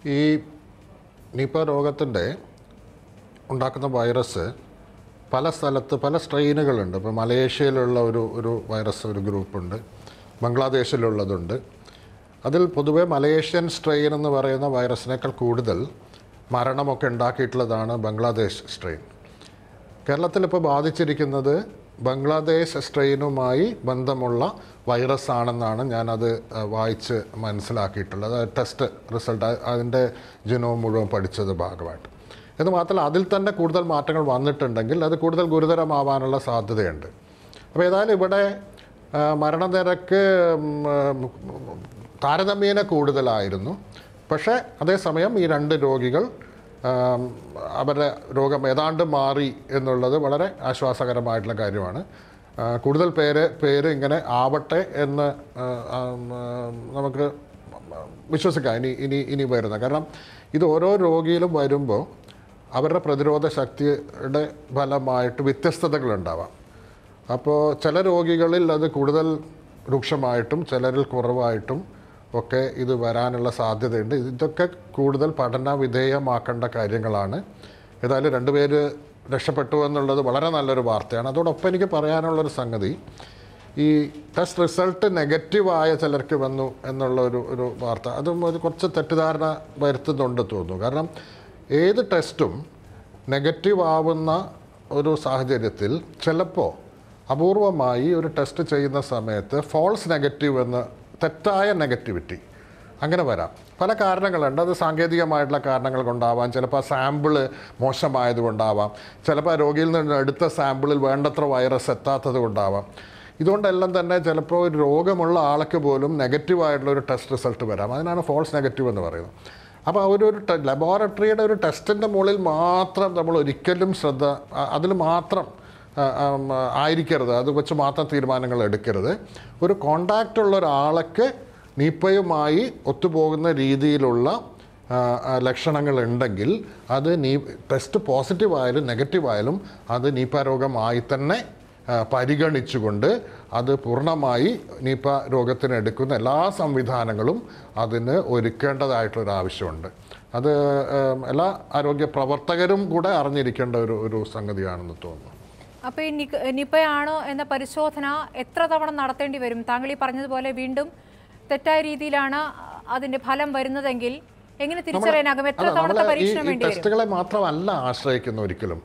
ഈ നിപ രോഗത്തിൻ്റെ ഉണ്ടാക്കുന്ന വൈറസ് പല സ്ഥലത്ത് പല സ്ട്രെയിനുകളുണ്ട്. ഇപ്പോൾ മലേഷ്യയിലുള്ള ഒരു വൈറസ് ഒരു ഗ്രൂപ്പുണ്ട്, ബംഗ്ലാദേശിലുള്ളതുണ്ട്. അതിൽ പൊതുവെ മലേഷ്യൻ സ്ട്രെയിൻ എന്ന് പറയുന്ന വൈറസിനേക്കാൾ കൂടുതൽ മരണമൊക്കെ ഉണ്ടാക്കിയിട്ടുള്ളതാണ് ബംഗ്ലാദേശ് സ്ട്രെയിൻ. കേരളത്തിലിപ്പോൾ ബാധിച്ചിരിക്കുന്നത് ബംഗ്ലാദേശ് സ്ട്രെയിനുമായി ബന്ധമുള്ള വൈറസ് ആണെന്നാണ് ഞാനത് വായിച്ച് മനസ്സിലാക്കിയിട്ടുള്ളത്. ടെസ്റ്റ് റിസൾട്ട് അതിൻ്റെ ജിനോം മുഴുവൻ പഠിച്ചത് ഭാഗമായിട്ട്. എന്ന് മാത്രമല്ല അതിൽ തന്നെ കൂടുതൽ മാറ്റങ്ങൾ വന്നിട്ടുണ്ടെങ്കിൽ അത് കൂടുതൽ ഗുരുതരമാവാനുള്ള സാധ്യതയുണ്ട്. അപ്പോൾ ഏതായാലും ഇവിടെ മരണനിരക്ക് താരതമ്യേന കൂടുതലായിരുന്നു. പക്ഷേ അതേസമയം ഈ 2 രോഗികൾ അവരുടെ രോഗം ഏതാണ്ട് മാറി എന്നുള്ളത് വളരെ ആശ്വാസകരമായിട്ടുള്ള കാര്യമാണ്. കൂടുതൽ പേര് ഇങ്ങനെ ആവട്ടെ എന്ന് നമുക്ക് വിശ്വസിക്കാം ഇനി വരുന്ന. കാരണം ഇത് ഓരോ രോഗിയിലും വരുമ്പോൾ അവരുടെ പ്രതിരോധ ശക്തിയുടെ ഫലമായിട്ട് വ്യത്യസ്തതകളുണ്ടാവാം. അപ്പോൾ ചില രോഗികളിൽ അത് കൂടുതൽ രൂക്ഷമായിട്ടും ചിലരിൽ കുറവായിട്ടും ഒക്കെ ഇത് വരാനുള്ള സാധ്യതയുണ്ട്. ഇതൊക്കെ കൂടുതൽ പഠന വിധേയമാക്കേണ്ട കാര്യങ്ങളാണ്. ഏതായാലും 2 പേര് രക്ഷപ്പെട്ടു എന്നുള്ളത് വളരെ നല്ലൊരു വാർത്തയാണ്. അതോടൊപ്പം എനിക്ക് പറയാനുള്ളൊരു സംഗതി, ഈ ടെസ്റ്റ് റിസൾട്ട് നെഗറ്റീവായ ചിലർക്ക് വന്നു എന്നുള്ള ഒരു വാർത്ത, അതും കുറച്ച് തെറ്റിദ്ധാരണ വരുത്തുന്നുണ്ട് തോന്നുന്നു. കാരണം ഏത് ടെസ്റ്റും നെഗറ്റീവ് ആവുന്ന ഒരു സാഹചര്യത്തിൽ ചിലപ്പോൾ അപൂർവമായി ഒരു ടെസ്റ്റ് ചെയ്യുന്ന സമയത്ത് ഫോൾസ് നെഗറ്റീവ് എന്ന്, തെറ്റായ നെഗറ്റിവിറ്റി അങ്ങനെ വരാം. പല കാരണങ്ങളുണ്ട്. അത് സാങ്കേതികമായിട്ടുള്ള കാരണങ്ങൾ കൊണ്ടാവാം, ചിലപ്പോൾ സാമ്പിള് മോശമായതുകൊണ്ടാവാം, ചിലപ്പോൾ രോഗിയിൽ നിന്ന് എടുത്ത സാമ്പിളിൽ വേണ്ടത്ര വൈറസ് എത്താത്തത് കൊണ്ടാവാം. ഇതുകൊണ്ടെല്ലാം തന്നെ ചിലപ്പോൾ ഒരു രോഗമുള്ള ആൾക്ക് പോലും നെഗറ്റീവായിട്ടുള്ളൊരു ടെസ്റ്റ് റിസൾട്ട് വരാം. അതിനാണ് ഫോൾസ് നെഗറ്റീവ് എന്ന് പറയുന്നത്. അപ്പോൾ ഒരു ലബോറട്ടറിയുടെ ഒരു ടെസ്റ്റിൻ്റെ മുകളിൽ മാത്രം നമ്മൾ ഒരിക്കലും അതിൽ മാത്രം ആയിരിക്കരുത്, അത് വെച്ച് മാത്രം തീരുമാനങ്ങൾ എടുക്കരുത്. ഒരു കോണ്ടാക്റ്റ് ഉള്ള ഒരാൾക്ക് നിപയുമായി ഒത്തുപോകുന്ന രീതിയിലുള്ള ലക്ഷണങ്ങൾ ഉണ്ടെങ്കിൽ അത് ടെസ്റ്റ് പോസിറ്റീവായാലും നെഗറ്റീവായാലും അത് നിപ രോഗമായി തന്നെ പരിഗണിച്ചുകൊണ്ട് അത് പൂർണ്ണമായി നിപ രോഗത്തിന് എടുക്കുന്ന എല്ലാ സംവിധാനങ്ങളും അതിന് ഒരുക്കേണ്ടതായിട്ടുള്ളൊരു ആവശ്യമുണ്ട്. അത് എല്ലാ ആരോഗ്യ പ്രവർത്തകരും കൂടെ അറിഞ്ഞിരിക്കേണ്ട ഒരു സംഗതിയാണെന്ന് തോന്നുന്നു. അപ്പോൾ ഈ നിപയാണോ എന്ന പരിശോധന എത്ര തവണ നടത്തേണ്ടി വരും? താങ്കൾ ഈ പറഞ്ഞതുപോലെ വീണ്ടും തെറ്റായ രീതിയിലാണ് അതിന്റെ ഫലം വരുന്നതെങ്കിൽ എങ്ങനെ തിരിച്ചറിയാനാകും? എത്ര തവണത്തെ പരീക്ഷണം വേണ്ടി വരും? ടെസ്റ്റുകളെ മാത്രമല്ല ആശ്രയിക്കുന്ന ഒരിക്കലും.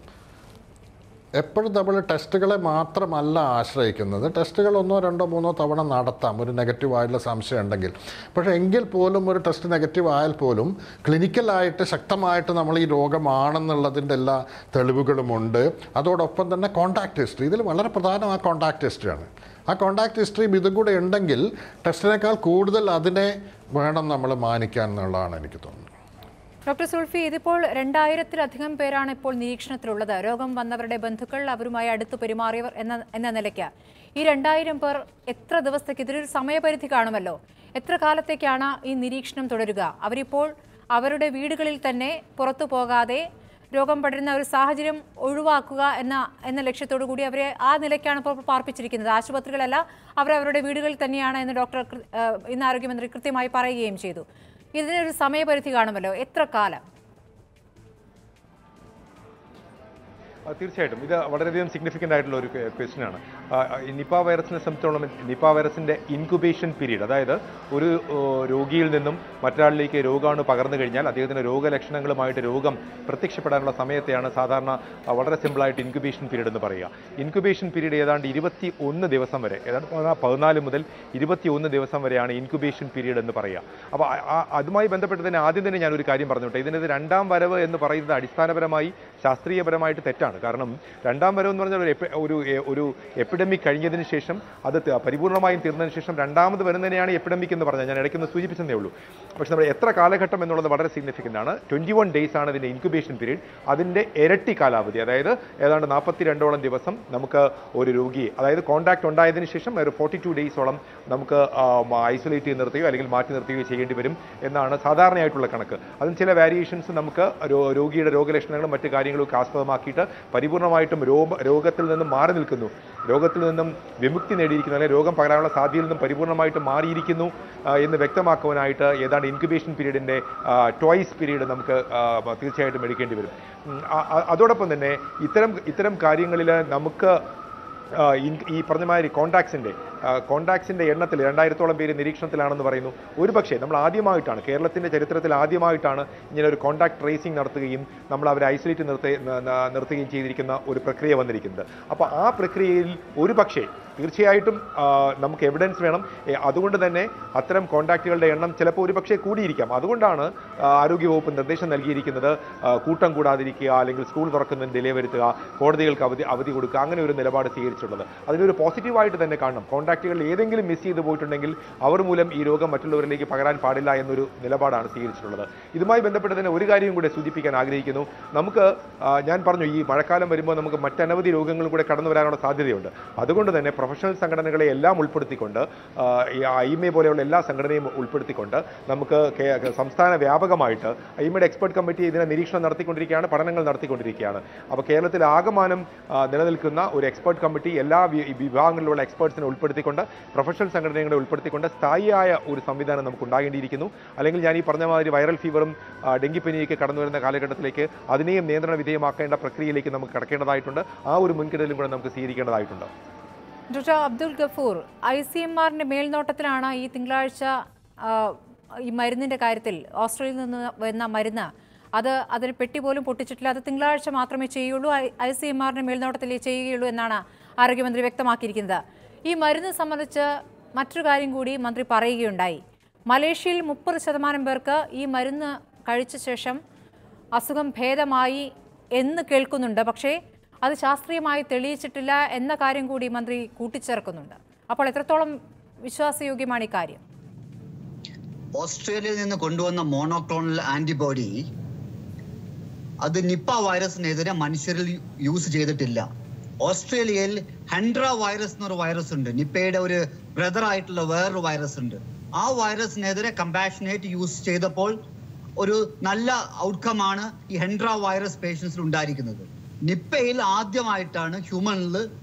എപ്പോഴും നമ്മൾ ടെസ്റ്റുകളെ മാത്രമല്ല ആശ്രയിക്കുന്നത്. ടെസ്റ്റുകൾ 1, 2, 3 തവണ നടത്താം ഒരു നെഗറ്റീവായിട്ടുള്ള സംശയം ഉണ്ടെങ്കിൽ. പക്ഷേ എങ്കിൽ പോലും ഒരു ടെസ്റ്റ് നെഗറ്റീവ് ആയാൽ പോലും ക്ലിനിക്കലായിട്ട് ശക്തമായിട്ട് നമ്മൾ ഈ രോഗമാണെന്നുള്ളതിൻ്റെ എല്ലാ തെളിവുകളുമുണ്ട്. അതോടൊപ്പം തന്നെ കോൺടാക്റ്റ് ഹിസ്റ്ററി, ഇതിൽ വളരെ പ്രധാനം ആ കോൺടാക്റ്റ് ഹിസ്റ്ററിയാണ്. ആ കോൺടാക്റ്റ് ഹിസ്റ്ററിയും ഇതും കൂടെ ഉണ്ടെങ്കിൽ ടെസ്റ്റിനേക്കാൾ കൂടുതൽ അതിനെ വേണം നമ്മൾ മാനിക്കാൻ എന്നുള്ളതാണ് എനിക്ക് തോന്നുന്നത്. ഡോക്ടർ സുൽഫി, ഇതിപ്പോൾ 2000-ത്തിലധികം പേരാണ് ഇപ്പോൾ നിരീക്ഷണത്തിലുള്ളത്. രോഗം വന്നവരുടെ ബന്ധുക്കൾ, അവരുമായി അടുത്ത് പെരുമാറിയവർ എന്ന നിലയ്ക്ക് ഈ 2000 പേർ എത്ര ദിവസത്തേക്ക്, ഇതിലൊരു സമയപരിധി കാണുമല്ലോ, എത്ര കാലത്തേക്കാണ് ഈ നിരീക്ഷണം തുടരുക? അവരിപ്പോൾ അവരുടെ വീടുകളിൽ തന്നെ പുറത്തു പോകാതെ രോഗം പടരുന്ന ഒരു സാഹചര്യം ഒഴിവാക്കുക എന്ന ലക്ഷ്യത്തോടു കൂടി അവരെ ആ നിലയ്ക്കാണ് ഇപ്പോൾ പാർപ്പിച്ചിരിക്കുന്നത്. ആശുപത്രികളല്ല, അവരവരുടെ വീടുകളിൽ തന്നെയാണ് എന്ന് ഇന്ന് ആരോഗ്യമന്ത്രി കൃത്യമായി പറയുകയും ചെയ്തു. ഇതിനൊരു സമയപരിധി കാണുമല്ലോ, എത്ര കാലം? തീർച്ചയായിട്ടും ഇത് വളരെയധികം സിഗ്നിഫിക്കൻ്റ് ആയിട്ടുള്ള ഒരു ക്വസ്റ്റ്യനാണ്. നിപ വൈറസിനെ സംബന്ധിച്ചോളം നിപ വൈറസിൻ്റെ ഇൻക്യുബേഷൻ പീരീഡ്, അതായത് ഒരു രോഗിയിൽ നിന്നും മറ്റൊരാളിലേക്ക് രോഗാണു പകർന്നു കഴിഞ്ഞാൽ അദ്ദേഹത്തിൻ്റെ രോഗലക്ഷണങ്ങളുമായിട്ട് രോഗം പ്രത്യക്ഷപ്പെടാനുള്ള സമയത്തെയാണ് സാധാരണ വളരെ സിമ്പിളായിട്ട് ഇൻക്യുബേഷൻ പീരീഡ് എന്ന് പറയുക. ഇൻക്യുബേഷൻ പീരീഡ് ഏതാണ്ട് 21 ദിവസം വരെ, ഏതാണ്ട് 14 മുതൽ 21 ദിവസം വരെയാണ് ഇൻക്യുബേഷൻ പീരീഡ് എന്ന് പറയുക. അപ്പോൾ അതുമായി ബന്ധപ്പെട്ട് തന്നെ ആദ്യം തന്നെ ഞാനൊരു കാര്യം പറഞ്ഞോട്ടെ. ഇതിനത് 2ാം വരവ് എന്ന് പറയുന്നത് അടിസ്ഥാനപരമായി ശാസ്ത്രീയപരമായിട്ട് തെറ്റാണ്. കാരണം 2ാം വരവ് എന്ന് പറഞ്ഞാൽ ഒരു എപ്പിഡമിക് കഴിഞ്ഞതിന് ശേഷം അത് പരിപൂർണമായും തീർന്നതിന് ശേഷം 2ാമത് വരുന്നതിനെയാണ് എപ്പിഡമിക് എന്ന് പറഞ്ഞത്. ഞാൻ ഇടയ്ക്കൊന്ന് സൂചിപ്പിച്ചതേ ഉള്ളൂ. പക്ഷേ നമ്മൾ എത്ര കാലഘട്ടം എന്നുള്ളത് വളരെ സിഗ്നിഫിക്കൻ്റ് ആണ്. 21 ഡേയ്സ് ആണ് ഇതിൻ്റെ ഇൻക്യുബേഷൻ പീരീഡ്. അതിൻ്റെ ഇരട്ടി കാലാവധി, അതായത് ഏതാണ്ട് 42ഓളം ദിവസം നമുക്ക് ഒരു രോഗിയെ, അതായത് കോൺടാക്ട് ഉണ്ടായതിനു ശേഷം ഒരു 42 ഡേയ്സോളം നമുക്ക് ഐസൊലേറ്റ് ചെയ്ത് നിർത്തുകയോ അല്ലെങ്കിൽ മാറ്റി നിർത്തുകയോ ചെയ്യേണ്ടി വരും എന്നാണ് സാധാരണയായിട്ടുള്ള കണക്ക്. അതിന് ചില വാരിയേഷൻസ് നമുക്ക് രോഗിയുടെ രോഗലക്ഷണങ്ങളും മറ്റു കാര്യങ്ങളും കാര്യങ്ങളൊക്കെ ആസ്പദമാക്കിയിട്ട് പരിപൂർണമായിട്ടും രോഗത്തിൽ നിന്നും മാറി നിൽക്കുന്നു, രോഗത്തിൽ നിന്നും വിമുക്തി നേടിയിരിക്കുന്നു, അല്ലെങ്കിൽ രോഗം പകരാനുള്ള സാധ്യതയിൽ നിന്നും പരിപൂർണമായിട്ട് മാറിയിരിക്കുന്നു എന്ന് വ്യക്തമാക്കുവാനായിട്ട് ഏതാണ്ട് ഇൻക്യുബേഷൻ പീരീഡിൻ്റെ ട്വൈസ് പീരീഡ് നമുക്ക് തീർച്ചയായിട്ടും എടുക്കേണ്ടി വരും. അതോടൊപ്പം തന്നെ ഇത്തരം കാര്യങ്ങളിൽ നമുക്ക് ഈ പറഞ്ഞമാതിരി കോണ്ടാക്ട്സിൻ്റെ എണ്ണത്തിൽ 2000-ഓളം പേര് നിരീക്ഷണത്തിലാണെന്ന് പറയുന്നു. ഒരുപക്ഷെ നമ്മൾ ആദ്യമായിട്ടാണ്, കേരളത്തിൻ്റെ ചരിത്രത്തിൽ ആദ്യമായിട്ടാണ് ഇങ്ങനെ ഒരു കോണ്ടാക്ട് ട്രേസിംഗ് നടത്തുകയും നമ്മൾ അവരെ ഐസൊലേറ്റ് നിർത്തുകയും ചെയ്തിരിക്കുന്ന ഒരു പ്രക്രിയ വന്നിരിക്കുന്നത്. അപ്പോൾ ആ പ്രക്രിയയിൽ ഒരുപക്ഷെ തീർച്ചയായിട്ടും നമുക്ക് എവിഡൻസ് വേണം. അതുകൊണ്ട് തന്നെ അത്തരം കോണ്ടാക്റ്റുകളുടെ എണ്ണം ചിലപ്പോൾ ഒരുപക്ഷെ കൂടിയിരിക്കാം. അതുകൊണ്ടാണ് ആരോഗ്യവകുപ്പ് നിർദ്ദേശം നൽകിയിരിക്കുന്നത് കൂട്ടം കൂടാതിരിക്കുക, അല്ലെങ്കിൽ സ്കൂൾ തുറക്കുന്നതിന് ഡിലേ വരുത്തുക, കോടതികൾക്ക് അവധി കൊടുക്കുക, അങ്ങനെ ഒരു നിലപാട് സ്വീകരിച്ചിട്ടുള്ളത്. അതിനൊരു പോസിറ്റീവായിട്ട് തന്നെ കാണണം. കോണ്ടാക്റ്റുകളിൽ ഏതെങ്കിലും മിസ് ചെയ്ത് പോയിട്ടുണ്ടെങ്കിൽ അവർ മൂലം ഈ രോഗം മറ്റുള്ളവരിലേക്ക് പകരാൻ പാടില്ല എന്നൊരു നിലപാടാണ് സ്വീകരിച്ചിട്ടുള്ളത്. ഇതുമായി ബന്ധപ്പെട്ട് തന്നെ ഒരു കാര്യം കൂടെ സൂചിപ്പിക്കാൻ ആഗ്രഹിക്കുന്നു. നമുക്ക് ഞാൻ പറഞ്ഞു, ഈ മഴക്കാലം വരുമ്പോൾ നമുക്ക് മറ്റനവധി രോഗങ്ങളും കൂടെ കടന്നു വരാനുള്ള സാധ്യതയുണ്ട്. അതുകൊണ്ട് തന്നെ പ്രൊഫഷണൽ സംഘടനകളെ എല്ലാം ഉൾപ്പെടുത്തിക്കൊണ്ട്, ഈ ഐമെ പോലെയുള്ള എല്ലാ സംഘടനയും ഉൾപ്പെടുത്തിക്കൊണ്ട് നമുക്ക് സംസ്ഥാന വ്യാപകമായിട്ട് ഐമയുടെ എക്സ്പെർട്ട് കമ്മിറ്റി ഇതിനെ നിരീക്ഷണം നടത്തിക്കൊണ്ടിരിക്കുകയാണ്, പഠനങ്ങൾ നടത്തിക്കൊണ്ടിരിക്കുകയാണ്. അപ്പോൾ കേരളത്തിൽ ആകമാനം നിലനിൽക്കുന്ന ഒരു എക്സ്പെർട്ട് കമ്മിറ്റി എല്ലാ വിഭാഗങ്ങളിലുള്ള എക്സ്പേർട്സിനെ ഉൾപ്പെടുത്തിക്കൊണ്ട്, പ്രൊഫഷണൽ സംഘടനകളെ ഉൾപ്പെടുത്തിക്കൊണ്ട് സ്ഥായിയായ ഒരു സംവിധാനം നമുക്ക് ഉണ്ടാകേണ്ടിയിരിക്കുന്നു. അല്ലെങ്കിൽ ഞാൻ ഈ പറഞ്ഞ മാതിരി വൈറൽ ഫീവറും ഡെങ്കിപ്പനിയൊക്കെ കടന്നു വരുന്ന കാലഘട്ടത്തിലേക്ക് അതിനെയും നിയന്ത്രണ വിധേയമാക്കേണ്ട പ്രക്രിയയിലേക്ക് നമുക്ക് കടക്കേണ്ടതായിട്ടുണ്ട്. ആ ഒരു മുൻകരുതലും കൂടെ നമുക്ക് സ്വീകരിക്കേണ്ടതായിട്ടുണ്ട്. ഡോക്ടർ അബ്ദുൽ ഗഫൂർ, ICMR-ന്റെ മേൽനോട്ടത്തിലാണ് ഈ തിങ്കളാഴ്ച ഈ മരുന്നിൻ്റെ കാര്യത്തിൽ ഓസ്ട്രേലിയയിൽ നിന്ന് വരുന്ന മരുന്ന് അതിന് പെട്ടി പോലും പൊട്ടിച്ചിട്ടില്ല, അത് തിങ്കളാഴ്ച മാത്രമേ ചെയ്യുള്ളൂ, ICMR-ന്റെ മേൽനോട്ടത്തിൽ ചെയ്യുകയുള്ളൂ എന്നാണ് ആരോഗ്യമന്ത്രി വ്യക്തമാക്കിയിരിക്കുന്നത്. ഈ മരുന്ന് സംബന്ധിച്ച് മറ്റൊരു കാര്യം കൂടി മന്ത്രി പറയുകയുണ്ടായി. മലേഷ്യയിൽ 30% പേർക്ക് ഈ മരുന്ന് കഴിച്ച ശേഷം അസുഖം ഭേദമായി എന്ന് കേൾക്കുന്നുണ്ട്. പക്ഷേ അത് ശാസ്ത്രീയമായി തെളിയിച്ചിട്ടില്ല എന്ന കാര്യം കൂടി മന്ത്രി കൂട്ടിച്ചേർക്കുന്നുണ്ട്. അപ്പോൾ എത്രത്തോളം വിശ്വാസയോഗ്യമാണ് ഈ കാര്യം? ഓസ്ട്രേലിയയിൽ നിന്ന് കൊണ്ടുവന്ന മോണോക്ലോണൽ ആന്റിബോഡി അത് നിപ്പ വൈറസിനെതിരെ മനുഷ്യരിൽ യൂസ് ചെയ്തിട്ടില്ല. ഓസ്ട്രേലിയയിൽ ഹെൻഡ്ര വൈറസ് എന്നൊരു വൈറസ് ഉണ്ട്, നിപ്പയുടെ ഒരു ബ്രദർ ആയിട്ടുള്ള വേറൊരു വൈറസ് ഉണ്ട്. ആ വൈറസിനെതിരെ കമ്പാഷനേറ്റ് യൂസ് ചെയ്തപ്പോൾ ഒരു നല്ല ഔട്ട്കമാണ് ഈ ഹെൻഡ്ര വൈറസ് പേഷ്യൻസിൽ ഉണ്ടായിരിക്കുന്നത്. നിപ്പയിൽ ആദ്യമായിട്ടാണ് ഹ്യൂമനിൽ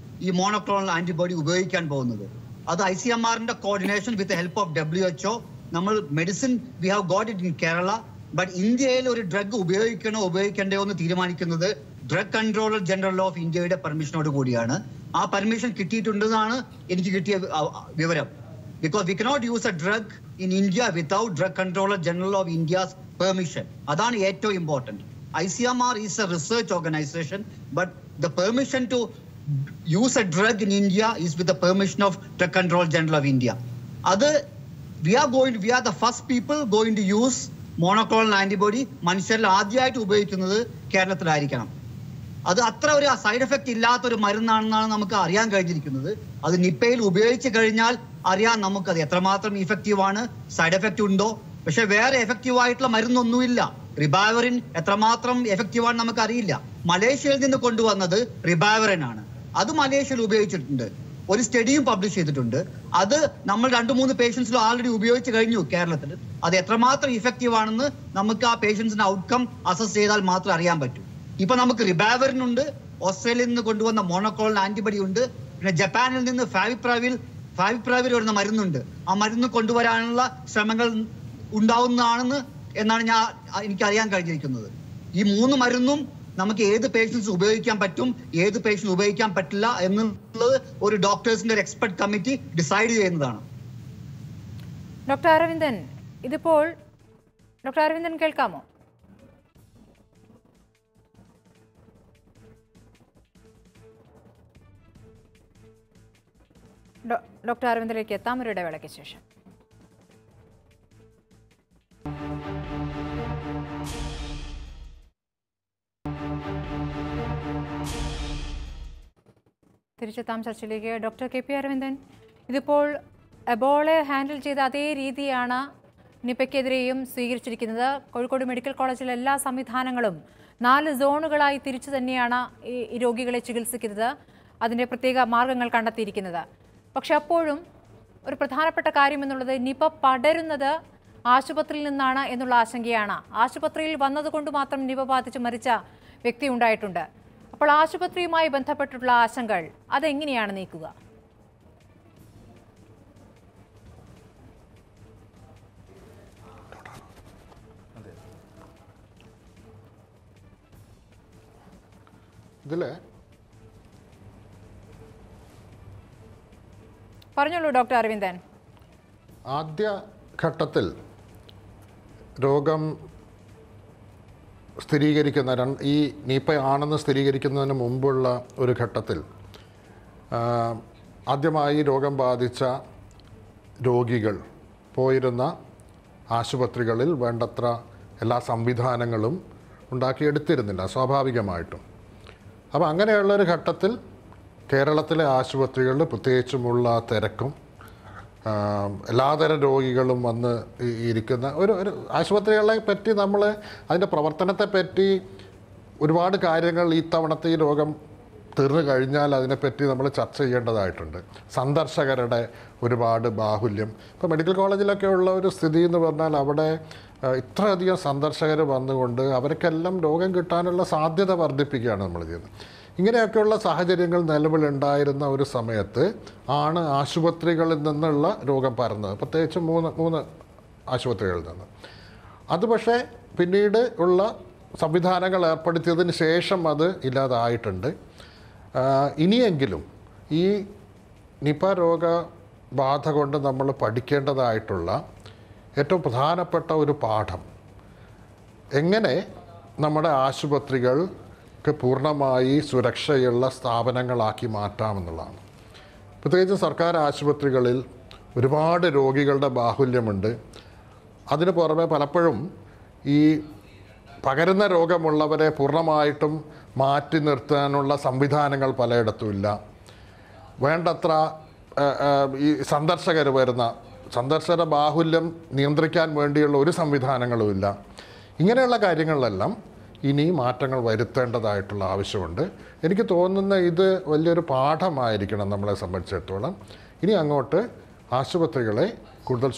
ഈ മോണോക്ലോണൽ ആന്റിബോഡി ഉപയോഗിക്കാൻ പോകുന്നത്. അത് ICMR-ന്റെ coordination with help of WHO. നമ്മൾ medicine we have got it in Kerala. But ഇന്ത്യയിൽ ഒരു ഡ്രഗ് ഉപയോഗിക്കണ്ടോ എന്ന് തീരുമാനിക്കുന്നത് ഡ്രഗ് കൺട്രോളർ ജനറൽ ഓഫ് ഇന്ത്യയുടെ പെർമിഷനോട് കൂടിയാണ്. ആ പെർമിഷൻ കിട്ടിയിട്ടുണ്ടെന്നാണ് എനിക്ക് കിട്ടിയ വിവരം. Because we cannot use A drug in India without drug controller general of India's permission. അതാണ് ഏറ്റവും important. ICMR is a research organization, but the permission to use a drug in India is with the permission of Drug Control General of India. We are the first people going to use monoclonal antibody. മനുഷ്യരിൽ ആദ്യമായിട്ട് ഉപയോഗിക്കുന്നത് കേരളത്തിലായിരിക്കണം. അത് അത്ര ഒരു side effect ഇല്ലാത്തൊരു മരുന്നാണെന്നാണ് നമുക്ക് അറിയാൻ കഴിഞ്ഞിരിക്കുന്നത്. അത് നിപ്പയിൽ ഉപയോഗിച്ച് കഴിഞ്ഞാൽ അറിയാം നമുക്കത് എത്രമാത്രം ഇഫക്റ്റീവാണ്, സൈഡ് എഫക്റ്റ് ഉണ്ടോ. പക്ഷെ വേറെ എഫക്റ്റീവ് ആയിട്ടുള്ള മരുന്നൊന്നുമില്ല. റിബാവറിൻ എത്രമാത്രം എഫക്റ്റീവാണ് നമുക്കറിയില്ല. മലേഷ്യയിൽ നിന്ന് കൊണ്ടുവന്നത് റിബാവറിൻ ആണ്. അത് മലേഷ്യയിൽ ഉപയോഗിച്ചിട്ടുണ്ട്, ഒരു സ്റ്റഡിയും പബ്ലിഷ് ചെയ്തിട്ടുണ്ട്. അത് നമ്മൾ 2-3 പേഷ്യൻസിലും ആൾറെഡി ഉപയോഗിച്ച് കഴിഞ്ഞു കേരളത്തിൽ. അത് എത്രമാത്രം ഇഫക്റ്റീവ് ആണെന്ന് നമുക്ക് ആ പേഷ്യൻസിന്റെ ഔട്ട്കം അസസ് ചെയ്താൽ മാത്രമേ അറിയാൻ പറ്റൂ. ഇപ്പൊ നമുക്ക് റിബാവറിൻ ഉണ്ട്, ഓസ്ട്രേലിയയിൽ നിന്ന് കൊണ്ടുവന്ന മോണോക്ലോണൽ ആന്റിബോഡി ഉണ്ട്, പിന്നെ ജപ്പാനിൽ നിന്ന് ഫാവിപ്രാവിൽ വരുന്ന മരുന്നുണ്ട്. ആ മരുന്ന് കൊണ്ടുവരാനുള്ള ശ്രമങ്ങൾ ഉണ്ടാവുന്നതാണെന്ന് എന്നാണ് എനിക്ക് അറിയാൻ കഴിഞ്ഞിരിക്കുന്നത്. ഈ 3 മരുന്നും നമുക്ക് ഏത് പേഷ്യൻസ് ഉപയോഗിക്കാൻ പറ്റും, ഏത് പേഷ്യൻസ് ഉപയോഗിക്കാൻ പറ്റില്ല എന്നുള്ളത് ഒരു ഡോക്ടേഴ്സിന്റെ ഒരു എക്സ്പെർട്ട് കമ്മിറ്റി ഡിസൈഡ് ചെയ്യുന്നതാണ്. ഡോക്ടർ അരവിന്ദൻ, ഇതിപ്പോൾ ഡോക്ടർ അരവിന്ദൻ കേൾക്കാമോ? ഡോക്ടർ അരവിന്ദനിലേക്ക് എത്താം ഒരു ഇടവേളയ്ക്ക് ശേഷം. തിരിച്ചെത്താം ചർച്ചയിലേക്ക്. ഡോക്ടർ KP അരവിന്ദൻ, ഇതിപ്പോൾ എബോളയെ ഹാൻഡിൽ ചെയ്ത അതേ രീതിയാണ് നിപയ്ക്കെതിരെയും സ്വീകരിച്ചിരിക്കുന്നത്. കോഴിക്കോട് മെഡിക്കൽ കോളേജിലെ എല്ലാ സംവിധാനങ്ങളും 4 സോണുകളായി തിരിച്ചു തന്നെയാണ് ഈ രോഗികളെ ചികിത്സിക്കുന്നത്, അതിൻ്റെ പ്രത്യേക മാർഗങ്ങൾ കണ്ടെത്തിയിരിക്കുന്നത്. പക്ഷെ അപ്പോഴും ഒരു പ്രധാനപ്പെട്ട കാര്യം എന്നുള്ളത് നിപ പടരുന്നത് ആശുപത്രിയിൽ നിന്നാണ് എന്നുള്ള ആശങ്കയാണ്. ആശുപത്രിയിൽ വന്നതുകൊണ്ട് മാത്രം നിപ ബാധിച്ച് മരിച്ച വ്യക്തി ഉണ്ടായിട്ടുണ്ട്. അപ്പോൾ ആശുപത്രിയുമായി ബന്ധപ്പെട്ടുള്ള ആശങ്കകൾ അതെങ്ങനെയാണ് നീക്കുക? ഇതിൽ പറഞ്ഞോളൂ ഡോക്ടർ അരവിന്ദൻ. ആദ്യ ഘട്ടത്തിൽ രോഗം സ്ഥിരീകരിക്കുന്ന ഈ നിപ ആണെന്ന് സ്ഥിരീകരിക്കുന്നതിന് മുമ്പുള്ള ഒരു ഘട്ടത്തിൽ ആദ്യമായി രോഗം ബാധിച്ച രോഗികൾ പോയിരുന്ന ആശുപത്രികളിൽ വേണ്ടത്ര എല്ലാ സംവിധാനങ്ങളും ഉണ്ടാക്കിയെടുത്തിരുന്നില്ല സ്വാഭാവികമായിട്ടും. അപ്പോൾ അങ്ങനെയുള്ളൊരു ഘട്ടത്തിൽ കേരളത്തിലെ ആശുപത്രികളിൽ പ്രത്യേകിച്ചുമുള്ള തിരക്കും എല്ലാതരം രോഗികളും വന്ന് ഇരിക്കുന്ന ഒരു ആശുപത്രികളെ പറ്റി നമ്മൾ അതിൻ്റെ പ്രവർത്തനത്തെ പറ്റി ഒരുപാട് കാര്യങ്ങൾ ഈ തവണത്തെ ഈ രോഗം തീർന്നു കഴിഞ്ഞാൽ അതിനെപ്പറ്റി നമ്മൾ ചർച്ച ചെയ്യേണ്ടതായിട്ടുണ്ട്. സന്ദർശകരുടെ ഒരുപാട് ബാഹുല്യം. ഇപ്പോൾ മെഡിക്കൽ കോളേജിലൊക്കെ ഉള്ള ഒരു സ്ഥിതി എന്ന് പറഞ്ഞാൽ അവിടെ ഇത്രയധികം സന്ദർശകർ വന്നുകൊണ്ട് അവർക്കെല്ലാം രോഗം കിട്ടാനുള്ള സാധ്യത വർദ്ധിപ്പിക്കുകയാണ് നമ്മൾ ചെയ്യുന്നത്. ഇങ്ങനെയൊക്കെയുള്ള സാഹചര്യങ്ങൾ നിലവിലുണ്ടായിരുന്ന ഒരു സമയത്ത് ആണ് ആശുപത്രികളിൽ നിന്നുള്ള രോഗം പരന്നത്, പ്രത്യേകിച്ച് മൂന്ന് ആശുപത്രികളിൽ നിന്ന്. അത് പക്ഷേ പിന്നീട് ഉള്ള സംവിധാനങ്ങൾ ഏർപ്പെടുത്തിയതിന് ശേഷം അത് ഇല്ലാതായിട്ടുണ്ട്. ഇനിയെങ്കിലും ഈ നിപ രോഗബാധ കൊണ്ട് നമ്മൾ പഠിക്കേണ്ടതായിട്ടുള്ള ഏറ്റവും പ്രധാനപ്പെട്ട ഒരു പാഠം എങ്ങനെ നമ്മുടെ ആശുപത്രികൾക്ക് പൂർണ്ണമായി സുരക്ഷയുള്ള സ്ഥാപനങ്ങളാക്കി മാറ്റാമെന്നുള്ളതാണ്. പ്രത്യേകിച്ച് സർക്കാർ ആശുപത്രികളിൽ ഒരുപാട് രോഗികളുടെ ബാഹുല്യമുണ്ട്. അതിന് പുറമെ പലപ്പോഴും ഈ പകരുന്ന രോഗമുള്ളവരെ പൂർണ്ണമായിട്ടും മാറ്റി നിർത്താനുള്ള സംവിധാനങ്ങൾ പലയിടത്തുമില്ല. വേണ്ടത്ര ഈ സന്ദർശകർ വരുന്ന സന്ദർശക ബാഹുല്യം നിയന്ത്രിക്കാൻ വേണ്ടിയുള്ള ഒരു സംവിധാനങ്ങളുമില്ല. ഇങ്ങനെയുള്ള കാര്യങ്ങളിലെല്ലാം ഇനി മാറ്റങ്ങൾ വരുത്തേണ്ടതായിട്ടുള്ള ആവശ്യമുണ്ട്. എനിക്ക് തോന്നുന്ന ഇത് വലിയൊരു പാഠമായിരിക്കണം നമ്മളെ സംബന്ധിച്ചിടത്തോളം. ഇനി അങ്ങോട്ട് ആശുപത്രികളെ കൂടുതൽ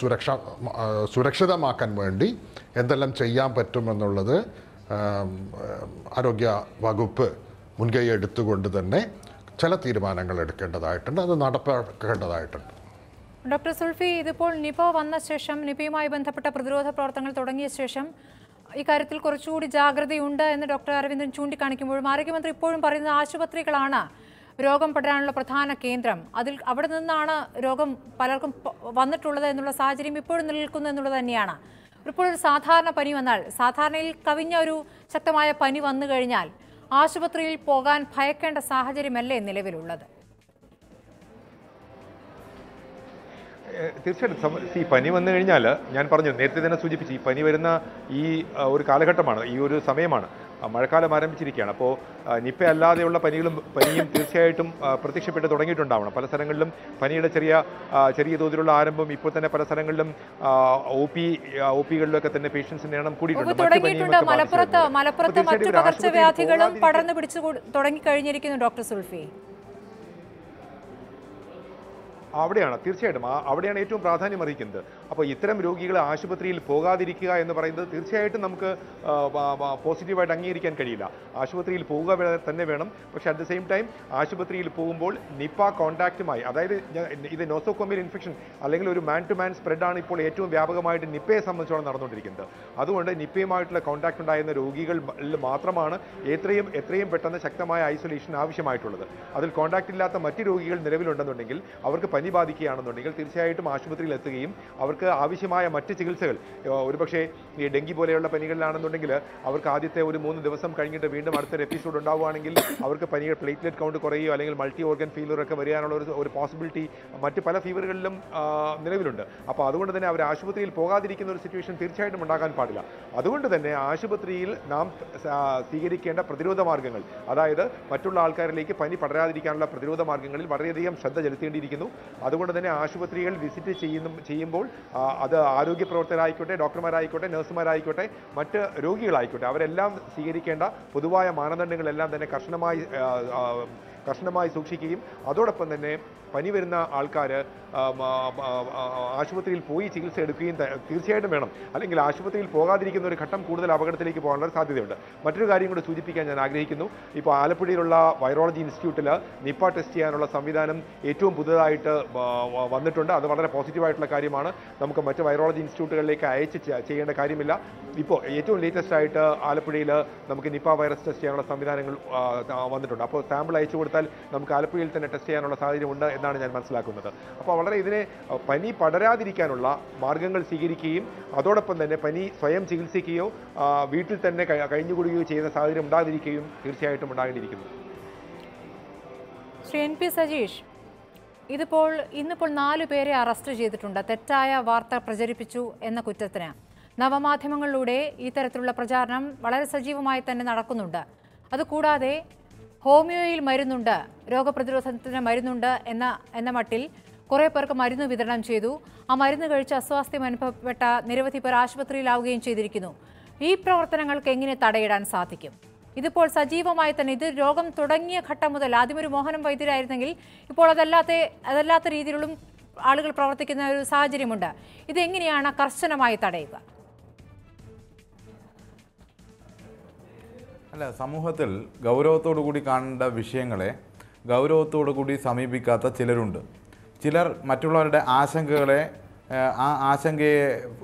സുരക്ഷിതമാക്കാൻ വേണ്ടി എന്തെല്ലാം ചെയ്യാൻ പറ്റുമെന്നുള്ളത് ആരോഗ്യ വകുപ്പ് മുൻകൈ എടുത്തുകൊണ്ട് തന്നെ ചില തീരുമാനങ്ങൾ എടുക്കേണ്ടതായിട്ടുണ്ട്, അത് നടപ്പാക്കേണ്ടതായിട്ടുണ്ട്. ഡോക്ടർ സുൽഫി, ഇതിപ്പോൾ നിപ വന്ന ശേഷം, നിപയുമായി ബന്ധപ്പെട്ട പ്രതിരോധ പ്രവർത്തനങ്ങൾ തുടങ്ങിയ ശേഷം ഇക്കാര്യത്തിൽ കുറച്ചുകൂടി ജാഗ്രതയുണ്ട് എന്ന് ഡോക്ടർ അരവിന്ദൻ ചൂണ്ടിക്കാണിക്കുമ്പോഴും ആരോഗ്യമന്ത്രി ഇപ്പോഴും പറയുന്നത് ആശുപത്രികളാണ് രോഗം പടരാനുള്ള പ്രധാന കേന്ദ്രം, അവിടെ നിന്നാണ് രോഗം പലർക്കും വന്നിട്ടുള്ളത് എന്നുള്ള സാഹചര്യം ഇപ്പോഴും നിലനിൽക്കുന്നു എന്നുള്ളത് തന്നെയാണ്. ഇപ്പോൾ ഒരു സാധാരണ പനി വന്നാൽ, സാധാരണയിൽ കവിഞ്ഞ ഒരു ശക്തമായ പനി വന്നു കഴിഞ്ഞാൽ ആശുപത്രിയിൽ പോകാൻ ഭയക്കേണ്ട സാഹചര്യമല്ലേ നിലവിലുള്ളത്? തീർച്ചയായിട്ടും ഈ പനി വന്നു കഴിഞ്ഞാൽ ഞാൻ പറഞ്ഞു, നേരത്തെ തന്നെ സൂചിപ്പിച്ച്, ഈ പനി വരുന്ന ഈ ഒരു കാലഘട്ടമാണ്, ഈ ഒരു സമയമാണ്, മഴക്കാലം ആരംഭിച്ചിരിക്കുകയാണ്. അപ്പോൾ നിപ്പ അല്ലാതെയുള്ള പനിയും തീർച്ചയായിട്ടും പ്രത്യക്ഷപ്പെട്ട് തുടങ്ങിയിട്ടുണ്ടാവണം. പല സ്ഥലങ്ങളിലും പനിയുടെ ചെറിയ തോതിലുള്ള ആരംഭം ഇപ്പോൾ തന്നെ പല സ്ഥലങ്ങളിലും ഒ പികളിലൊക്കെ തന്നെ പേഷ്യൻസിന്റെ എണ്ണം കൂടിയിട്ടുണ്ട്. മലപ്പുറത്ത് മറ്റു പകർച്ചവ്യാധികളും പടർന്നു പിടിച്ചു തുടങ്ങിക്കഴിഞ്ഞിരിക്കുന്നു ഡോക്ടർ സുൽഫി. തീർച്ചയായിട്ടും അവിടെയാണ് ഏറ്റവും പ്രാധാന്യം അറിയിക്കുന്നത്. അപ്പോൾ ഇത്തരം രോഗികൾ ആശുപത്രിയിൽ പോകാതിരിക്കുക എന്ന് പറയുന്നത് തീർച്ചയായിട്ടും നമുക്ക് പോസിറ്റീവായിട്ട് അംഗീകരിക്കാൻ കഴിയില്ല. ആശുപത്രിയിൽ പോവുക തന്നെ വേണം. പക്ഷേ അറ്റ് ദ സെയിം ടൈം ആശുപത്രിയിൽ പോകുമ്പോൾ നിപ്പ കോൺടാക്റ്റുമായി, അതായത് ഇത് നോസോകോമിയൽ ഇൻഫെക്ഷൻ അല്ലെങ്കിൽ ഒരു മാൻ ടു മാൻ സ്പ്രെഡാണ് ഇപ്പോൾ ഏറ്റവും വ്യാപകമായിട്ട് നിപ്പയെ സംബന്ധിച്ചോളം നടന്നുകൊണ്ടിരിക്കുന്നത്. അതുകൊണ്ട് നിപ്പയുമായിട്ടുള്ള കോൺടാക്ട് ഉണ്ടായിരുന്ന രോഗികളിൽ മാത്രമാണ് എത്രയും പെട്ടെന്ന് ശക്തമായ ഐസൊലേഷൻ ആവശ്യമായിട്ടുള്ളത്. അതിൽ കോൺടാക്ട് ഇല്ലാത്ത മറ്റ് രോഗികൾ നിലവിലുണ്ടെന്നുണ്ടെങ്കിൽ, അവർക്ക് പനി ബാധിക്കുകയാണെന്നുണ്ടെങ്കിൽ തീർച്ചയായിട്ടും ആശുപത്രിയിൽ എത്തുകയും അവർക്ക് ആവശ്യമായ മറ്റ് ചികിത്സകൾ, ഒരുപക്ഷെ ഈ ഡെങ്കി പോലെയുള്ള പനികളിലാണെന്നുണ്ടെങ്കിൽ അവർക്ക് ആദ്യത്തെ ഒരു 3 ദിവസം കഴിഞ്ഞിട്ട് വീണ്ടും അടുത്തൊരു എപ്പിസോഡ് ഉണ്ടാവുകയാണെങ്കിൽ അവർക്ക് പനിയുടെ പ്ലേറ്റ്ലെറ്റ് കൗണ്ട് കുറയുകയോ അല്ലെങ്കിൽ മൾട്ടി ഓർഗൻ ഫീവറൊക്കെ വരാനുള്ള ഒരു പോസിബിലിറ്റി മറ്റ് പല ഫീവറുകളിലും നിലവിലുണ്ട്. അപ്പോൾ അതുകൊണ്ട് തന്നെ അവർ ആശുപത്രിയിൽ പോകാതിരിക്കുന്ന ഒരു സിറ്റുവേഷൻ തീർച്ചയായിട്ടും ഉണ്ടാകാൻ പാടില്ല. അതുകൊണ്ട് തന്നെ ആശുപത്രിയിൽ നാം സ്വീകരിക്കേണ്ട പ്രതിരോധ മാർഗ്ഗങ്ങൾ, അതായത് മറ്റുള്ള ആൾക്കാരിലേക്ക് പനി പടരാതിരിക്കാനുള്ള പ്രതിരോധ മാർഗ്ഗങ്ങളിൽ വളരെയധികം ശ്രദ്ധ ചെലുത്തേണ്ടിയിരിക്കുന്നു. അതുകൊണ്ട് തന്നെ ആശുപത്രികൾ വിസിറ്റ് ചെയ്യുമ്പോൾ അത് ആരോഗ്യ പ്രവർത്തകരായിക്കോട്ടെ, ഡോക്ടർമാരായിക്കോട്ടെ, നഴ്സുമാരായിക്കോട്ടെ, മറ്റ് രോഗികളായിക്കോട്ടെ, അവരെല്ലാം സ്വീകരിക്കേണ്ട പൊതുവായ മാനദണ്ഡങ്ങളെല്ലാം തന്നെ കർശനമായി കർശനമായി സൂക്ഷിക്കുകയും അതോടൊപ്പം തന്നെ പനി വരുന്ന ആൾക്കാർ ആശുപത്രിയിൽ പോയി ചികിത്സ എടുക്കുകയും തീർച്ചയായിട്ടും വേണം. അല്ലെങ്കിൽ ആശുപത്രിയിൽ പോകാതിരിക്കുന്ന ഒരു ഘട്ടം കൂടുതൽ അപകടത്തിലേക്ക് പോകാനുള്ള സാധ്യതയുണ്ട്. മറ്റൊരു കാര്യം കൂടി സൂചിപ്പിക്കാൻ ഞാൻ ആഗ്രഹിക്കുന്നു. ഇപ്പോൾ ആലപ്പുഴയിലുള്ള വൈറോളജി ഇൻസ്റ്റിറ്റ്യൂട്ടിൽ നിപ്പ ടെസ്റ്റ് ചെയ്യാനുള്ള സംവിധാനം ഏറ്റവും പുതുതായിട്ട് വന്നിട്ടുണ്ട്. അത് വളരെ പോസിറ്റീവായിട്ടുള്ള കാര്യമാണ്. നമുക്ക് മറ്റ് വൈറോളജി ഇൻസ്റ്റിറ്റ്യൂട്ടുകളിലേക്ക് അയച്ച് ചെയ്യേണ്ട കാര്യമില്ല. ഇപ്പോൾ ഏറ്റവും ലേറ്റസ്റ്റ് ആയിട്ട് ആലപ്പുഴയിൽ നമുക്ക് നിപ്പ വൈറസ് ടെസ്റ്റ് ചെയ്യാനുള്ള സംവിധാനങ്ങൾ വന്നിട്ടുണ്ട്. അപ്പോൾ സാമ്പിൾ അയച്ചു കൊടുത്താൽ നമുക്ക് ആലപ്പുഴയിൽ തന്നെ ടെസ്റ്റ് ചെയ്യാനുള്ള സാഹചര്യം ഉണ്ട് എന്നാണ് ഞാൻ മനസ്സിലാക്കുന്നത്. അപ്പോൾ വളരെ ഇതിനെ പനി പടരാതിരിക്കാനുള്ള മാർഗങ്ങൾ സ്വീകരിക്കുകയും അതോടൊപ്പം തന്നെ പനി സ്വയം ചികിത്സിക്കുകയോ വീട്ടിൽ തന്നെ കഴിഞ്ഞുകൂടുകയോ ചെയ്യുന്ന സാഹചര്യം ഉണ്ടാകാതിരിക്കുകയും തീർച്ചയായിട്ടും ഉണ്ടാകേണ്ടിയിരിക്കുന്നു. ശ്രീ NP സജീഷ്, ഇന്നിപ്പോൾ 4 പേരെ അറസ്റ്റ് ചെയ്തിട്ടുണ്ട്. തെറ്റായ വാർത്ത പ്രചരിപ്പിച്ചു എന്ന കുറ്റത്തിന് നവമാധ്യമങ്ങളിലൂടെ ഈ തരത്തിലുള്ള പ്രചാരണം വളരെ സജീവമായി തന്നെ നടക്കുന്നുണ്ട്. അതുകൂടാതെ ഹോമിയോയിൽ മരുന്നുണ്ട്, രോഗപ്രതിരോധത്തിന് മരുന്നുണ്ട് എന്ന മട്ടിൽ കുറേ പേർക്ക് മരുന്ന് വിതരണം ചെയ്തു. ആ മരുന്ന് കഴിച്ച് അസ്വാസ്ഥ്യം അനുഭവപ്പെട്ട നിരവധി പേർ ആശുപത്രിയിലാവുകയും ചെയ്തിരിക്കുന്നു. ഈ പ്രവർത്തനങ്ങൾക്ക് എങ്ങനെ തടയിടാൻ സാധിക്കും? ഇതിപ്പോൾ സജീവമായി തന്നെ ഇത് രോഗം തുടങ്ങിയ ഘട്ടം മുതൽ ആദ്യം ഒരു മോഹനം വൈദ്യരായിരുന്നെങ്കിൽ ഇപ്പോൾ അതല്ലാത്ത രീതിയിലുള്ള ആളുകൾ പ്രവർത്തിക്കുന്ന ഒരു സാഹചര്യമുണ്ട്. ഇതെങ്ങനെയാണ് കർശനമായി തടയുക? അല്ല, സമൂഹത്തിൽ ഗൗരവത്തോടു കൂടി കാണേണ്ട വിഷയങ്ങളെ ഗൗരവത്തോടു കൂടി സമീപിക്കാത്ത ചിലരുണ്ട്. ചിലർ മറ്റുള്ളവരുടെ ആ ആശങ്കയെ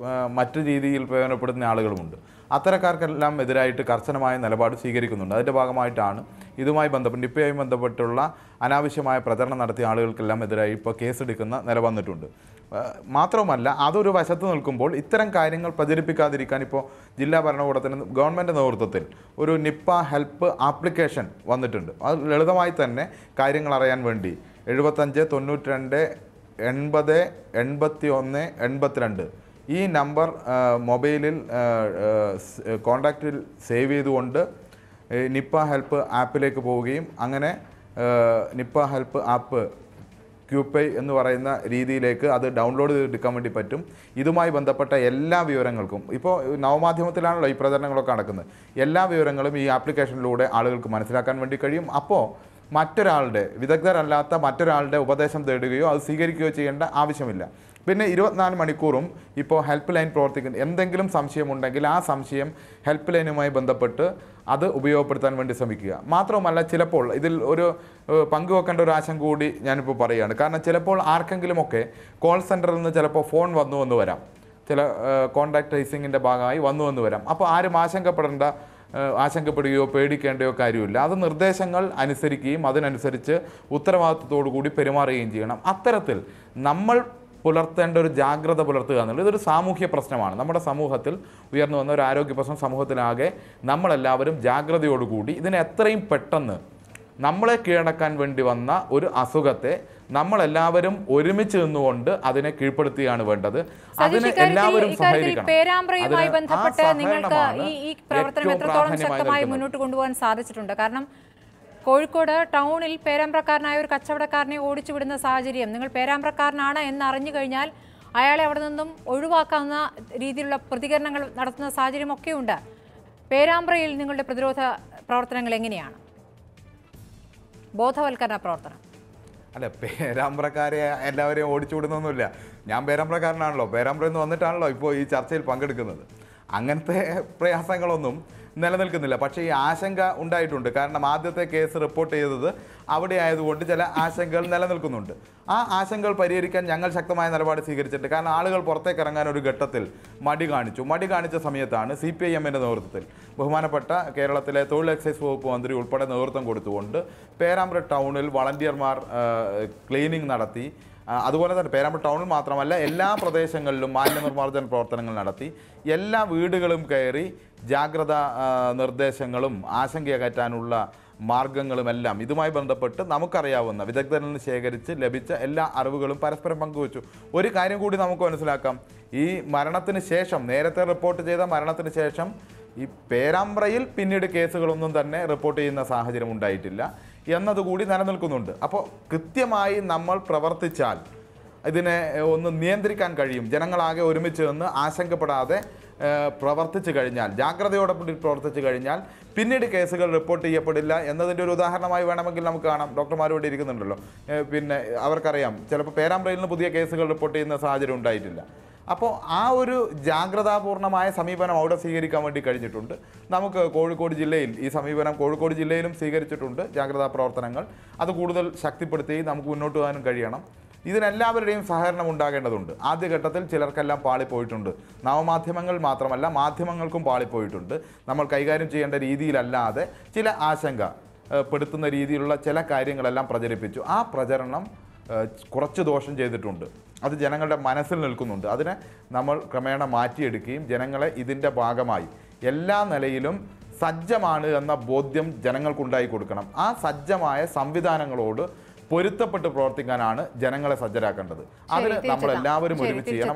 മറ്റു രീതിയിൽ പ്രയോജനപ്പെടുന്ന ആളുകളുമുണ്ട്. അത്തരക്കാർക്കെല്ലാം എതിരായിട്ട് കർശനമായ നിലപാട് സ്വീകരിക്കുന്നുണ്ട്. അതിൻ്റെ ഭാഗമായിട്ടാണ് ഇതുമായി ബന്ധപ്പെട്ട് നിപ്പയുമായി ബന്ധപ്പെട്ടുള്ള അനാവശ്യമായ പ്രചരണം നടത്തിയ ആളുകൾക്കെല്ലാം എതിരായി ഇപ്പോൾ കേസെടുക്കുന്ന നില വന്നിട്ടുണ്ട്. മാത്രവുമല്ല, അതൊരു വശത്ത് നിൽക്കുമ്പോൾ ഇത്തരം കാര്യങ്ങൾ പ്രചരിപ്പിക്കാതിരിക്കാൻ ഇപ്പോൾ ജില്ലാ ഭരണകൂടത്തിന് ഗവൺമെൻറ് നേതൃത്വത്തിൽ ഒരു നിപ്പ ഹെൽപ്പ് ആപ്ലിക്കേഷൻ വന്നിട്ടുണ്ട്. അത് ലളിതമായി തന്നെ കാര്യങ്ങൾ അറിയാൻ വേണ്ടി 75 92 80 81 82 ഈ നമ്പർ മൊബൈലിൽ കോൺടാക്റ്റിൽ സേവ് ചെയ്തുകൊണ്ട് നിപ്പ ഹെൽപ്പ് ആപ്പിലേക്ക് പോവുകയും അങ്ങനെ നിപ്പ ഹെൽപ്പ് ആപ്പ് ക്യൂപൈ എന്ന് പറയുന്ന രീതിയിലേക്ക് അത് ഡൗൺലോഡ് ചെയ്തെടുക്കാൻ വേണ്ടി പറ്റും. ഇതുമായി ബന്ധപ്പെട്ട എല്ലാ വിവരങ്ങൾക്കും ഇപ്പോൾ നവമാധ്യമത്തിലാണല്ലോ ഈ പ്രചരണങ്ങളൊക്കെ നടക്കുന്നത്. എല്ലാ വിവരങ്ങളും ഈ ആപ്ലിക്കേഷനിലൂടെ ആളുകൾക്ക് മനസ്സിലാക്കാൻ വേണ്ടി കഴിയും. അപ്പോൾ വിദഗ്ധരല്ലാത്ത മറ്റൊരാളുടെ ഉപദേശം തേടുകയോ അത് സ്വീകരിക്കുകയോ ചെയ്യേണ്ട ആവശ്യമില്ല. പിന്നെ 24 മണിക്കൂറും ഇപ്പോൾ ഹെൽപ്പ് ലൈൻ പ്രവർത്തിക്കുന്ന എന്തെങ്കിലും സംശയമുണ്ടെങ്കിൽ ആ സംശയം ഹെൽപ്പ് ലൈനുമായി ബന്ധപ്പെട്ട് അത് ഉപയോഗപ്പെടുത്താൻ വേണ്ടി ശ്രമിക്കുക. മാത്രവുമല്ല, ചിലപ്പോൾ ഇതിൽ ഒരു പങ്കുവെക്കേണ്ട ഒരു ആശങ്ക കൂടി ഞാനിപ്പോൾ പറയുകയാണ്. കാരണം ചിലപ്പോൾ ആർക്കെങ്കിലുമൊക്കെ കോൾ സെൻറ്ററിൽ നിന്ന് ചിലപ്പോൾ ഫോൺ വന്നു എന്ന് വരാം, ചില കോൺടാക്ട് ട്രേസിങ്ങിൻ്റെ ഭാഗമായി വന്നു എന്ന് വരാം. അപ്പോൾ ആരും ആശങ്കപ്പെടുകയോ പേടിക്കേണ്ടയോ കാര്യമില്ല. അത് നിർദ്ദേശങ്ങൾ അനുസരിക്കുകയും അതിനനുസരിച്ച് ഉത്തരവാദിത്വത്തോടു കൂടി പെരുമാറുകയും ചെയ്യണം. അത്തരത്തിൽ നമ്മൾ പുലർത്തേണ്ട ഒരു ജാഗ്രത പുലർത്തുക എന്നുള്ളത് ഇതൊരു സാമൂഹ്യ പ്രശ്നമാണ്. നമ്മുടെ സമൂഹത്തിൽ ഉയർന്നു വന്ന ഒരു ആരോഗ്യ പ്രശ്നം, സമൂഹത്തിലാകെ നമ്മളെല്ലാവരും ജാഗ്രതയോടുകൂടി ഇതിനെ എത്രയും പെട്ടെന്ന് നമ്മളെ കീഴടക്കാൻ വേണ്ടി വന്ന ഒരു അസുഖത്തെ നമ്മളെല്ലാവരും ഒരുമിച്ച് നിന്നുകൊണ്ട് അതിനെ കീഴ്പ്പെടുത്തുകയാണ് വേണ്ടത്. അതിന് എല്ലാവരും സഹകരിക്കണം. പേരാമ്പ്രയുമായി ബന്ധപ്പെട്ട് നിങ്ങൾക്ക് ഈ പ്രവർത്തനം എത്രത്തോളം ശക്തമായി മുന്നോട്ട് കൊണ്ടുപോകാൻ സാധിച്ചിട്ടുണ്ട്? കാരണം കോഴിക്കോട് ടൗണിൽ പേരാമ്പ്രക്കാരനായ ഒരു കച്ചവടക്കാരനെ ഓടിച്ചു വിടുന്ന സാഹചര്യം, നിങ്ങൾ പേരാമ്പ്രക്കാരനാണ് എന്ന് അറിഞ്ഞു കഴിഞ്ഞാൽ അയാളെ അവിടെ നിന്നും ഒഴിവാക്കാവുന്ന രീതിയിലുള്ള പ്രതികരണങ്ങൾ നടത്തുന്ന സാഹചര്യമൊക്കെ ഉണ്ട്. പേരാമ്പ്രയിൽ നിങ്ങളുടെ പ്രതിരോധ പ്രവർത്തനങ്ങൾ എങ്ങനെയാണ്? ബോധവൽക്കരണ പ്രവർത്തനം അല്ല, പേരാമ്പ്രക്കാരെ എല്ലാവരെയും ഓടിച്ചു വിടുന്നൊന്നുമില്ല. ഞാൻ പേരാമ്പ്രക്കാരനാണല്ലോ, പേരാമ്പ്രയിൽ നിന്ന് വന്നിട്ടാണല്ലോ ഇപ്പോൾ ഈ ചർച്ചയിൽ പങ്കെടുക്കുന്നത്. അങ്ങനത്തെ പ്രയാസങ്ങളൊന്നും നിലനിൽക്കുന്നില്ല. പക്ഷേ ഈ ആശങ്ക ഉണ്ടായിട്ടുണ്ട്. കാരണം ആദ്യത്തെ കേസ് റിപ്പോർട്ട് ചെയ്തത് അവിടെ ആയതുകൊണ്ട് ചില ആശങ്കകൾ നിലനിൽക്കുന്നുണ്ട്. ആ ആശങ്കകൾ പരിഹരിക്കാൻ ഞങ്ങൾ ശക്തമായ നിലപാട് സ്വീകരിച്ചിട്ടുണ്ട്. കാരണം ആളുകൾ പുറത്തേക്ക് ഇറങ്ങാൻ ഒരു ഘട്ടത്തിൽ മടി കാണിച്ച സമയത്താണ് CPIMൻ്റെ നേതൃത്വത്തിൽ ബഹുമാനപ്പെട്ട കേരളത്തിലെ തൊഴിൽ എക്സൈസ് വകുപ്പ് മന്ത്രി ഉൾപ്പെടെ നേതൃത്വം കൊടുത്തുകൊണ്ട് പേരാമ്പ്ര ടൗണിൽ വളണ്ടിയർമാർ ക്ലീനിങ് നടത്തി. അതുപോലെ തന്നെ പേരാമ്പ്ര ടൗണിൽ മാത്രമല്ല എല്ലാ പ്രദേശങ്ങളിലും മാലിന്യനിർമ്മാർജ്ജന പ്രവർത്തനങ്ങൾ നടത്തി. എല്ലാ വീടുകളും കയറി ജാഗ്രതാ നിർദ്ദേശങ്ങളും ആശങ്കയകറ്റാനുള്ള മാർഗങ്ങളുമെല്ലാം ഇതുമായി ബന്ധപ്പെട്ട് നമുക്കറിയാവുന്ന വിദഗ്ധരിൽ നിന്ന് ശേഖരിച്ച് ലഭിച്ച എല്ലാ അറിവുകളും പരസ്പരം പങ്കുവച്ചു. ഒരു കാര്യം കൂടി നമുക്ക് മനസ്സിലാക്കാം. ഈ മരണത്തിന് ശേഷം, നേരത്തെ റിപ്പോർട്ട് ചെയ്ത മരണത്തിന് ശേഷം ഈ പേരാമ്പ്രയിൽ പിന്നീട് കേസുകളൊന്നും തന്നെ റിപ്പോർട്ട് ചെയ്യുന്ന സാഹചര്യം ഉണ്ടായിട്ടില്ല എന്നതുകൂടി നിലനിൽക്കുന്നുണ്ട്. അപ്പോൾ കൃത്യമായി നമ്മൾ പ്രവർത്തിച്ചാൽ ഇതിനെ ഒന്ന് നിയന്ത്രിക്കാൻ കഴിയും. ജനങ്ങളാകെ ഒരുമിച്ച് നിന്ന് ആശങ്കപ്പെടാതെ പ്രവർത്തിച്ചു കഴിഞ്ഞാൽ, ജാഗ്രതയോടെ പ്രവർത്തിച്ചു കഴിഞ്ഞാൽ പിന്നീട് കേസുകൾ റിപ്പോർട്ട് ചെയ്യപ്പെടില്ല എന്നതിൻ്റെ ഒരു ഉദാഹരണമായി വേണമെങ്കിൽ നമുക്ക് കാണാം. ഡോക്ടർമാരോട് ഇരിക്കുന്നുണ്ടല്ലോ, പിന്നെ അവർക്കറിയാം ചിലപ്പോൾ പേരാമ്പ്രയിൽ നിന്ന് പുതിയ കേസുകൾ റിപ്പോർട്ട് ചെയ്യുന്ന സാഹചര്യം ഉണ്ടായിട്ടില്ല. അപ്പോൾ ആ ഒരു ജാഗ്രതാപൂർണമായ സമീപനം അവിടെ സ്വീകരിക്കാൻ വേണ്ടി കഴിഞ്ഞിട്ടുണ്ട്. നമുക്ക് കോഴിക്കോട് ജില്ലയിൽ ഈ സമീപനം കോഴിക്കോട് ജില്ലയിലും സ്വീകരിച്ചിട്ടുണ്ട്. ജാഗ്രതാ പ്രവർത്തനങ്ങൾ അത് കൂടുതൽ ശക്തിപ്പെടുത്തി നമുക്ക് മുന്നോട്ട് പോകാനും കഴിയണം. ഇതിനെല്ലാവരുടെയും സഹകരണം ഉണ്ടാകേണ്ടതുണ്ട്. ആദ്യഘട്ടത്തിൽ ചിലർക്കെല്ലാം പാളിപ്പോയിട്ടുണ്ട്. നവമാധ്യമങ്ങൾ മാത്രമല്ല, മാധ്യമങ്ങൾക്കും പാളിപ്പോയിട്ടുണ്ട്. നമ്മൾ കൈകാര്യം ചെയ്യേണ്ട രീതിയിലല്ലാതെ ചില ആശങ്ക പെടുത്തുന്ന രീതിയിലുള്ള ചില കാര്യങ്ങളെല്ലാം പ്രചരിപ്പിച്ചു. ആ പ്രചരണം കുറച്ച് ദോഷം ചെയ്തിട്ടുണ്ട്. അത് ജനങ്ങളുടെ മനസ്സിൽ നിൽക്കുന്നുണ്ട്. അതിനെ നമ്മൾ ക്രമേണ മാറ്റിയെടുക്കുകയും ജനങ്ങളെ ഇതിൻ്റെ ഭാഗമായി എല്ലാ നിലയിലും സജ്ജമാണ് എന്ന ബോധ്യം ജനങ്ങൾക്കുണ്ടായി കൊടുക്കണം. ആ സജ്ജമായ സംവിധാനങ്ങളോട് പൊരുത്തപ്പെട്ട് പ്രവർത്തിക്കാനാണ് ജനങ്ങളെ സജ്ജരാക്കേണ്ടത്. അതിന് നമ്മൾ എല്ലാവരും ഒരുമിച്ച് ചെയ്യണം.